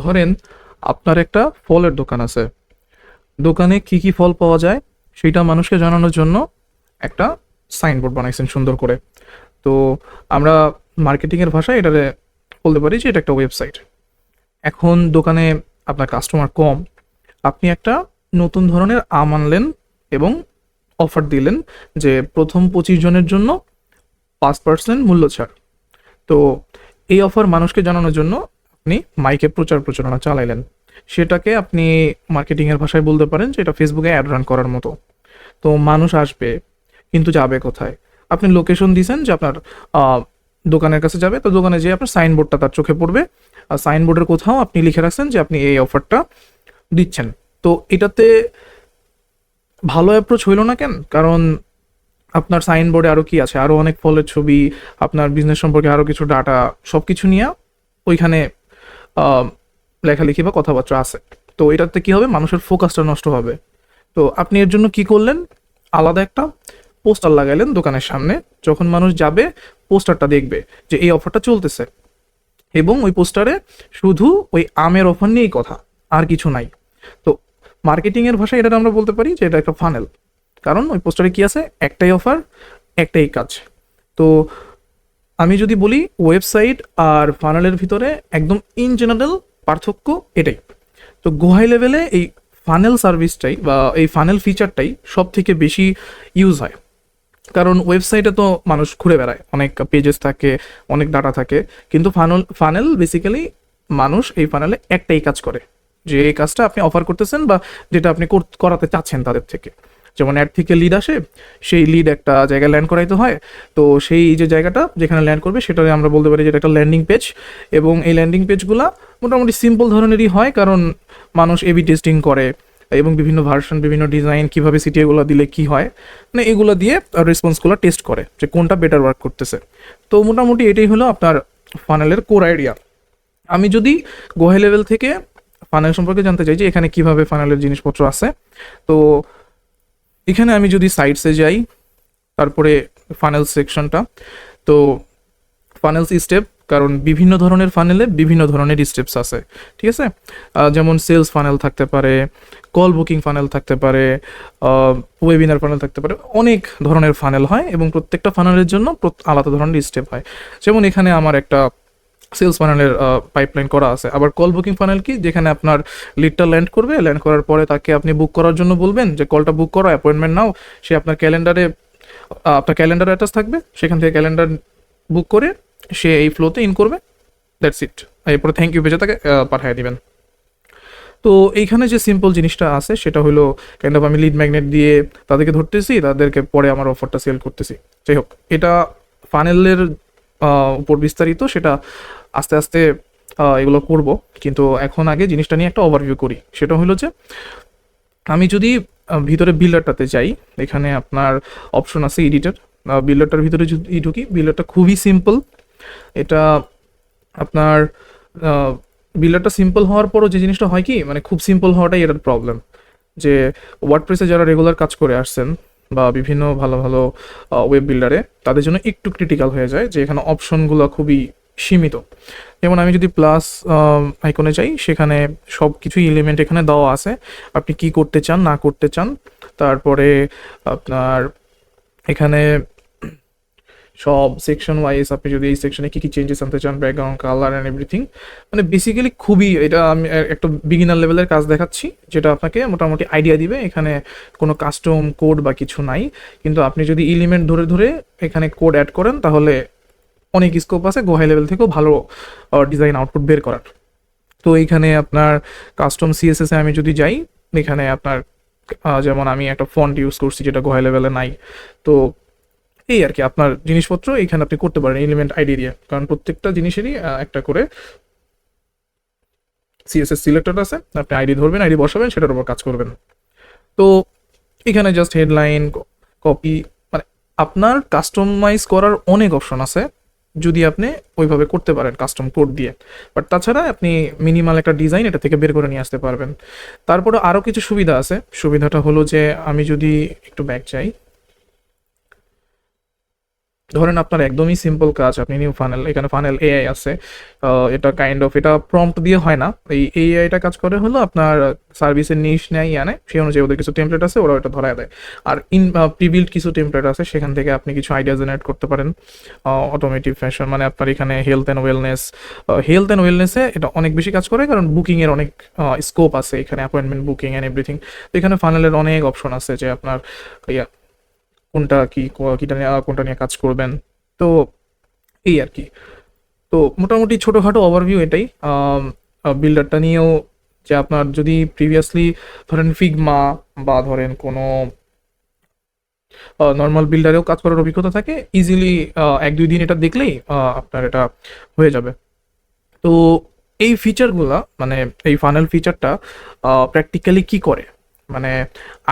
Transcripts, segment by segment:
ধরেন আপনার একটা ফলের দোকান আছে। দোকানে কি কি ফল পাওয়া যায় সেটা মানুষকে জানানোর জন্য একটা সাইনবোর্ড বানাইছেন সুন্দর করে। তো আমরা মার্কেটিং এর ভাষায় এটারে বলতে পারি যে এটা একটা ওয়েবসাইট। এখন দোকানে আপনার কাস্টমার কম, আপনি একটা নতুন ধরনের আম আনলেন এবং অফার দিলেন যে প্রথম 25 জনের জন্য 5% মূল্য ছাড়। তো এই অফার মানুষকে জানানোর জন্য আপনি মাইকে প্রচার প্রচারণা চালাইলেন। সেটাকে আপনি মার্কেটিং এর ভাষায় বলতে পারেন যে এটা ফেসবুকে অ্যাড রান করার মতো। তো মানুষ আসবে, কিন্তু যাবে কোথায়? আপনি লোকেশন দিছেন যে আপনার আহ, দোকানের কাছে যাবে, তো দোকানে যেয়ে আপনার সাইনবোর্ডটা তার চোখে পড়বে। আর সাইনবোর্ডের কোথাও আপনি লিখে রাখছেন যে আপনি এই অফারটা দিচ্ছেন। তো এটাতে ভালো অ্যাপ্রোচ হইল না কেন? কারণ আপনার সাইনবোর্ডে আরো কি আছে, আরো অনেক ফলের ছবি, আপনার বিজনেস সম্পর্কে আরো কিছু ডাটা, সবকিছু নিয়ে ওইখানে আহ, লেখালেখি বা কথাবার্তা আছে। তো এটাতে কি হবে, মানুষের ফোকাসটা নষ্ট হবে। তো আপনি এর জন্য কি করলেন, আলাদা একটা পোস্টার লাগাইলেন দোকানের সামনে। যখন মানুষ যাবে, পোস্টারটা দেখবে যে এই অফারটা চলতেছে, এবং ওই পোস্টারে শুধু ওই আমের অফার নিয়েই কথা, আর কিছু নাই। তো মার্কেটিং এর ভাষায় এটা আমরা বলতে পারি যে এটা একটা ফানেল। কারণ ওই পোস্টারে কি আছে, একটাই অফার, একটাই কাজ। তো আমি যদি বলি ওয়েবসাইট আর ফানেলের ভিতরে একদম ইন জেনারেল পার্থক্য এটাই। তো গোহাই লেভেলে এই ফানেল সার্ভিসটাই বা এই ফানেল ফিচারটাই সব থেকে বেশি ইউজ হয়। কারণ ওয়েবসাইটে তো মানুষ ঘুরে বেড়ায়, অনেক পেজেস থাকে, অনেক ডাটা থাকে। কিন্তু ফানেল বেসিক্যালি মানুষ এই ফানেলে একটাই কাজ করে, যে এই কাজটা আপনি অফার করতেছেন বা যেটা আপনি করাতে চাচ্ছেন তাদের থেকে। যেমন অ্যাড থেকে লিড আসে, সেই লিড একটা জায়গায় ল্যান্ড করাইতে হয়। তো সেই যে জায়গাটা যেখানে ল্যান্ড করবে সেটাকে আমরা বলতে পারি যে এটা একটা ল্যান্ডিং পেজ। এবং এই ল্যান্ডিং পেজগুলা মোটামুটি সিম্পল ধরনেরই হয়, কারণ মানুষ এবি টেস্টিং করে এবং বিভিন্ন ভার্সন, বিভিন্ন ডিজাইন, কিভাবে সিটি এগুলো দিলে কি হয়, মানে এগুলো দিয়ে রেসপন্সগুলো টেস্ট করে যে কোনটা বেটার ওয়ার্ক করতেছে। তো মোটামুটি এটাই হলো আপনার ফানেলের কোর আইডিয়া। আমি যদি গোহাই লেভেল থেকে ফানেল সম্পর্কে জানতে চাই যে এখানে কিভাবে ফানেলের জিনিসপত্র আছে, তো এখানে আমি যদি সাইটসে যাই, তারপরে ফানেল সেকশনটা, তো ফানেলস স্টেপ, কারণ বিভিন্ন ধরনের ফানেলে বিভিন্ন ধরনের স্টেপস আছে, ঠিক আছে? যেমন সেলস ফানেল থাকতে পারে, কল বুকিং ফানেল থাকতে পারে, ওয়েবিনার ফানেল থাকতে পারে, অনেক ধরনের ফানেল হয় এবং প্রত্যেকটা ফানেলের জন্য আলাদা ধরনের স্টেপ হয়। যেমন এখানে আমার একটা সেলস ফানেলের পাইপলাইন করা আছে। আবার কল বুকিং ফানেল কি, যেখানে আপনার লিডটা ল্যান্ড করবে, ল্যান্ড করার পরে তাকে আপনি বুক করার জন্য বলবেন যে কলটা বুক করো, অ্যাপয়েন্টমেন্ট নাও। সে আপনার ক্যালেন্ডার অ্যাটাচ থাকবে, সেখান থেকে ক্যালেন্ডার বুক করে সে এই ফ্লোতে ইন করবে। That's it. এরপরে থ্যাংক ইউ পেজে তাকে পাঠিয়ে দিবেন। তো এইখানে যে সিম্পল জিনিসটা আছে সেটা হলো কাইন্ড অফ আমি লিড ম্যাগনেট দিয়ে তাদেরকে ধরতেছি, তাদেরকে পরে আমার অফারটা সেল করতেছি। যাই হোক, এটা ফানেলের উপর বিস্তারিত, সেটা আস্তে আস্তে এগুলো করব। কিন্তু এখন আগে জিনিসটা নিয়ে একটা ওভারভিউ করি। সেটা হলো যে আমি যদি ভিতরে বিল্ডারটাতে যাই, এখানে আপনার অপশন আছে এডিটর। বিল্ডারটার ভিতরে যদি ঢুকি, বিল্ডারটা খুবই সিম্পল। এটা আপনার বিল্ডারটা সিম্পল হওয়ার পরও যে জিনিসটা হয় কি, মানে খুব সিম্পল হওয়াটাই এটার প্রবলেম। যে ওয়ার্ডপ্রেসে যারা রেগুলার কাজ করে আসছেন বা বিভিন্ন ভালো ভালো ওয়েব বিল্ডারে, তাদের জন্য একটু ক্রিটিক্যাল হয়ে যায় যে এখানে অপশনগুলো খুবই সীমিত। যেমন আমি যদি প্লাস আইকনে যাই, সেখানে সব কিছুই এলিমেন্ট এখানে দেওয়া আছে, আপনি কি করতে চান না করতে চান। তারপরে আপনার এখানে সব সেকশন ওয়াইজ, আপনি যদি এই সেকশনে কি কি চেঞ্জেস আনতে চান, ব্যাকগ্রাউন্ড কালার অ্যান্ড এভরিথিং, মানে বেসিক্যালি খুবই, এটা আমি একটা বিগিনার লেভেলের কাজ দেখাচ্ছি যেটা আপনাকে মোটামুটি আইডিয়া দিবে। এখানে কোনো কাস্টম কোড বা কিছু নাই, কিন্তু আপনি যদি এলিমেন্ট ধরে ধরে এখানে কোড অ্যাড করেন, তাহলে অনেক স্কোপ আছে গোহাই লেভেল থেকেও ভালো ডিজাইন আউটপুট বের করার। তো এইখানে আপনার কাস্টম সিএসএস এ আমি যদি যাই, এখানে আপনার যেমন আমি একটা ফন্ট ইউজ করছি যেটা গোহাই লেভেলে নাই। তো এই আর কি, আপনার জিনিসপত্র এখানে আপনি করতে পারেন এলিমেন্ট আইডি দিয়ে, কারণ প্রত্যেকটা জিনিসেরই একটা করে সিএসএস সিলেক্টর আছে। আপনি আইডি ধরবেন, আইডি বসাবেন, সেটার উপর কাজ করবেন। তো এখানে জাস্ট হেডলাইন, কপি, মানে আপনার কাস্টমাইজ করার অনেক অপশন আছে যদি আপনি ওইভাবে করতে পারেন কাস্টম কোড দিয়ে। বাট তাছাড়া আপনি মিনিমাল একটা ডিজাইন এটা থেকে বের করে নিয়ে আসতে পারবেন। তারপরে আরও কিছু সুবিধা আছে। সুবিধাটা হলো যে আমি যদি একটু ব্যাক চাই, ধরেন আপনার একদমই সিম্পল কাজ, আপনি নিউ ফানেল, এখানে ফানেল এআই আছে, এটা কাইন্ড অফ এটা প্রম্পট দিয়ে হয় না, এই এআইটা কাজ করে হলো আপনার সার্ভিসের নিশ নেয় আনে, সেই অনুযায়ী ওদের কিছু টেমপ্লেট আছে, ওরা ওটা ধরায় দেয়। আর প্রিবিল্ড কিছু টেমপ্লেট আছে, সেখান থেকে আপনি কিছু আইডিয়া জেনারেট করতে পারেন অটোমেটিভ ফ্যাশন। মানে আপনার এখানে হেলথ অ্যান্ড ওয়েলনেসে এটা অনেক বেশি কাজ করে, কারণ বুকিংয়ের অনেক স্কোপ আছে এখানে, অ্যাপয়েন্টমেন্ট বুকিং অ্যান্ড এভরিথিং। তো এখানে ফানেলের অনেক অপশন আছে যে আপনার ইয়া কোনটা কি কিটা নিয়ে কোনটা নিয়ে কাজ করবেন। তো এই আর কি। তো মোটামুটি ছোটোখাটো ওভারভিউ এটাই বিল্ডারটা নিয়েও, যে আপনার যদি প্রিভিয়াসলি ধরেন ফিগমা বা ধরেন কোনো নর্মাল বিল্ডারেও কাজ করার অভিজ্ঞতা থাকে, ইজিলি 1-2 দিন এটা দেখলেই আপনার এটা হয়ে যাবে। তো এই ফিচারগুলা, মানে এই ফানেল ফিচারটা প্র্যাকটিক্যালি কি করে, মানে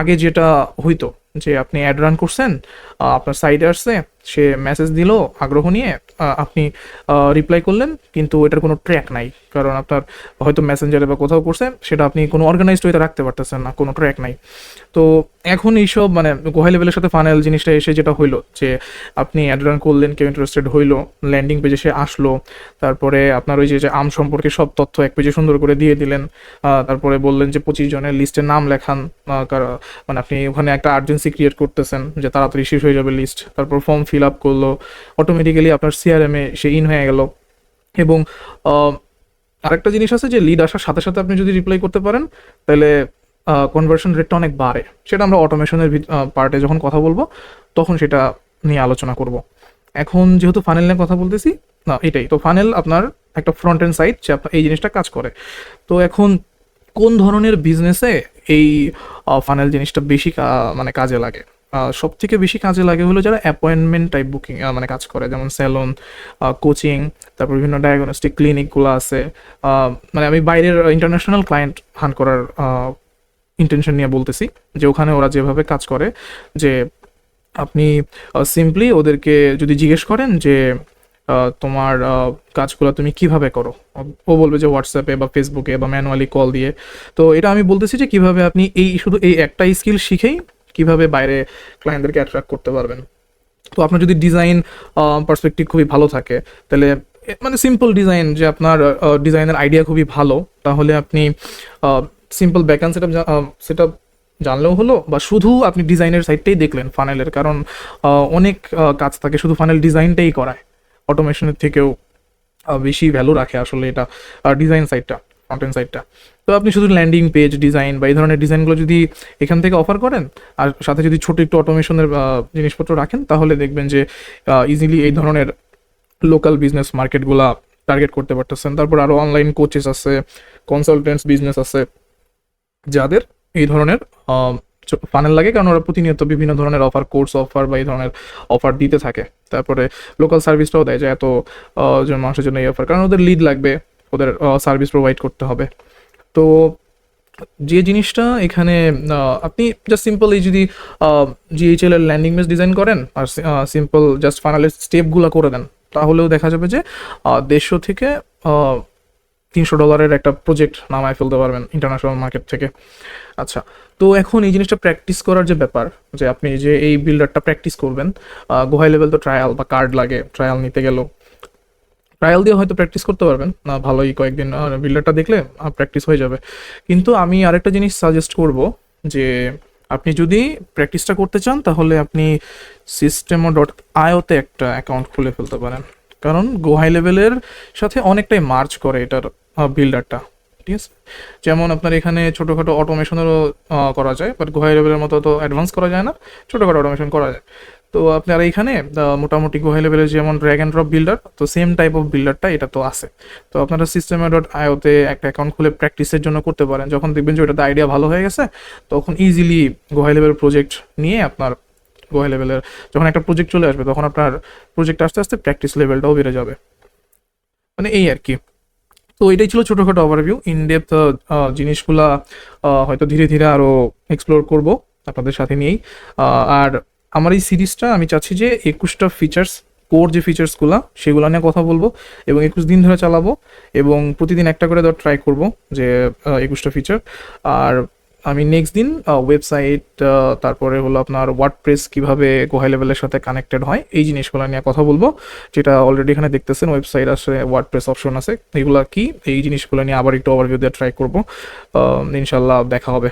আগে যেটা হইতো যে আপনি অ্যাড রান করছেন, আপনার সাইডে আসছে, সে মেসেজ দিল আগ্রহ নিয়ে, আপনি রিপ্লাই করলেন, কিন্তু এটার কোনো ট্র্যাক নাই, কারণ আপনার হয়তো মেসেঞ্জারে বা কোথাও করছেন, সেটা আপনি কোনো অর্গানাইজড ওয়েতে রাখতে পারতেছেন না, কোনো ট্র্যাক নাই। তো এখন এইসব মানে গোহাই লেভেলের সাথে ফানেল জিনিসটা এসে যেটা হইলো যে আপনি অ্যাড রান করলেন, কেউ ইন্টারেস্টেড হইলো, ল্যান্ডিং পেজে সে আসলো, তারপরে আপনার ওই যে আম সম্পর্কে সব তথ্য এক পেজে সুন্দর করে দিয়ে দিলেন, তারপরে বললেন যে 25 জনের লিস্টে নাম লেখান, মানে আপনি ওখানে একটা আর্জেন্সি ক্রিয়েট করতেছেন যে তাড়াতাড়ি শেষ হয়ে যাবে লিস্ট, তারপর ফর্ম ফিল আপ করলো, অটোমেটিক্যালি আপনার সিআরএমে সে ইন হয়ে গেল। এবং আরেকটা জিনিস আছে যে লিড আসার সাথে সাথে আপনি যদি রিপ্লাই করতে পারেন, তাহলে কনভার্সন রেটটা অনেক বাড়ে। সেটা আমরা অটোমেশনের পার্টে যখন কথা বলবো তখন সেটা নিয়ে আলোচনা করব। এখন যেহেতু ফানেল নিয়ে কথা বলতেছি, না এটাই তো ফানেল আপনার একটা ফ্রন্ট এন্ড সাইড যে আপনার এই জিনিসটা কাজ করে। তো এখন কোন ধরনের বিজনেসে এই ফানেল জিনিসটা বেশি মানে কাজে লাগে? সব থেকে বেশি কাজে লাগে হলো যারা অ্যাপয়েন্টমেন্ট টাইপ বুকিং মানে কাজ করে, যেমন স্যালন, কোচিং, তারপর বিভিন্ন ডায়াগনস্টিক ক্লিনিকগুলো আছে। মানে আমি বাইরের ইন্টারন্যাশনাল ক্লায়েন্ট হান করার ইন্টেনশন নিয়ে বলতেছি, যে ওখানে ওরা যেভাবে কাজ করে, যে আপনি সিম্পলি ওদেরকে যদি জিজ্ঞেস করেন যে তোমার কাজগুলো তুমি কিভাবে করো, ও বলবে যে হোয়াটসঅ্যাপে বা ফেসবুকে বা ম্যানুয়ালি কল দিয়ে। তো এটা আমি বলতেছি যে কিভাবে আপনি শুধু এই একটা স্কিল শিখেই কিভাবে বাইরে ক্লায়েন্টদেরকে অ্যাট্রাক্ট করতে পারবেন। তো আপনার যদি ডিজাইন পার্সপেক্টিভ খুবই ভালো থাকে, তাহলে মানে সিম্পল ডিজাইন, যে আপনার ডিজাইনের আইডিয়া খুবই ভালো, তাহলে আপনি সিম্পল ব্যাকএন্ড সেটা জানলেও হলো, বা শুধু আপনি ডিজাইনের সাইডটাই দেখলেন ফানেলের, কারণ অনেক কাজ থাকে শুধু ফানেল ডিজাইনটাই করায়, অটোমেশনের থেকেও বেশি ভ্যালু রাখে আসলে এটা ডিজাইন সাইডটা, কন্টেন্ট সাইডটা। তো আপনি শুধু ল্যান্ডিং পেজ ডিজাইন বা এই ধরনের ডিজাইনগুলো যদি এখান থেকে অফার করেন, আর সাথে যদি ছোট একটু অটোমেশনের জিনিসপত্র রাখেন, তাহলে দেখবেন যে ইজিলি এই ধরনের লোকাল বিজনেস মার্কেটগুলা টার্গেট করতে পারতেছেন। তারপর আরও অনলাইন কোচেস আছে, কনসালটেন্টস বিজনেস আছে, যাদের এই ধরনের ফানেল লাগে, কারণ ওরা প্রতিনিয়ত বিভিন্ন ধরনের কোর্স অফার বা এই ধরনের অফার দিতে থাকে। তারপরে লোকাল সার্ভিসটাও দেয়, যে এত জন মানুষের জন্য এই অফার, কারণ ওদের লিড লাগবে, ওদের সার্ভিস প্রোভাইড করতে হবে। তো যে জিনিসটা এখানে আপনি জাস্ট সিম্পল এই যদি জিএইচএল এর ল্যান্ডিং পেজ ডিজাইন করেন আর সিম্পল জাস্ট ফাইনালের স্টেপগুলো করে দেন, তাহলেও দেখা যাবে যে 150 থেকে $300 একটা প্রজেক্ট নামায় ফেলতে পারবেন ইন্টারন্যাশনাল মার্কেট থেকে। আচ্ছা, তো এখন এই জিনিসটা প্র্যাকটিস করার যে ব্যাপার, যে আপনি যে এই বিল্ডারটা প্র্যাকটিস করবেন, গোহাই লেভেল তো ট্রায়াল বা কার্ড লাগে, ট্রায়াল নিতে গেলেও ট্রায়াল দিয়ে হয়তো প্র্যাকটিস করতে পারবেন না, ভালোই কয়েকদিন বিল্ডারটা দেখলে প্র্যাকটিস হয়ে যাবে। কিন্তু আমি আরেকটা জিনিস সাজেস্ট করব, যে আপনি যদি প্র্যাকটিসটা করতে চান, তাহলে আপনি Systemo.io-তে একটা অ্যাকাউন্ট খুলে ফেলতে পারেন, কারণ গোহাই লেভেলের সাথে অনেকটাই মার্চ করে এটার বিল্ডারটা। ঠিক আছে, যেমন আপনার এখানে ছোটোখাটো অটোমেশনেরও করা যায়, বাট গোহাই লেভেলের মতো তো অ্যাডভান্স করা যায় না, ছোটোখাটো অটোমেশন করা যায়। তো আপনারা এখানে মোটামুটি গোহাই লেভেলের যেমন ড্র্যাগ অ্যান্ড ড্রপ বিল্ডার, তো সেম টাইপ অফ বিল্ডারটা এটা তো আছে। তো আপনারা Systemo.io-তে একটা অ্যাকাউন্ট খুলে প্র্যাকটিসের জন্য করতে পারেন। যখন দেখবেন যে ওটাতে আইডিয়া ভালো হয়ে গেছে, তখন ইজিলি গোহাই লেভেল প্রজেক্ট নিয়ে আপনার গোহাই লেভেলের যখন একটা প্রজেক্ট চলে আসবে, তখন আপনার প্রজেক্ট আস্তে আস্তে প্র্যাকটিস লেভেলটাও বেড়ে যাবে। মানে এই আর কি। তো এটাই ছিল ছোটোখাটো ওভারভিউ। ইনডেপথ জিনিসগুলা হয়তো ধীরে ধীরে আরও এক্সপ্লোর করব আপনাদের সাথে নিয়েই। আর আমার এই সিরিজটা আমি চাচ্ছি যে 21টা ফিচার্স, কোর যে ফিচার্সগুলো সেগুলো নিয়ে কথা বলবো, এবং 21 দিন ধরে চালাবো, এবং প্রতিদিন একটা করে ট্রাই করব যে 21টা ফিচার। আর আমি নেক্সট দিন ওয়েবসাইট, তারপরে হলো আপনার ওয়ার্ডপ্রেস কিভাবে গো হাই লেভেলের সাথে কানেক্টেড হয় এই জিনিসগুলো নিয়ে কথা বলবো, যেটা অলরেডি এখানে দেখতেছেন ওয়েবসাইট আছে, ওয়ার্ডপ্রেস অপশন আছে, এগুলা কি এই জিনিসগুলো নিয়ে আবার একটু ওভারভিউ দিয়ে ট্রাই করবো। ইনশাল্লাহ দেখা হবে।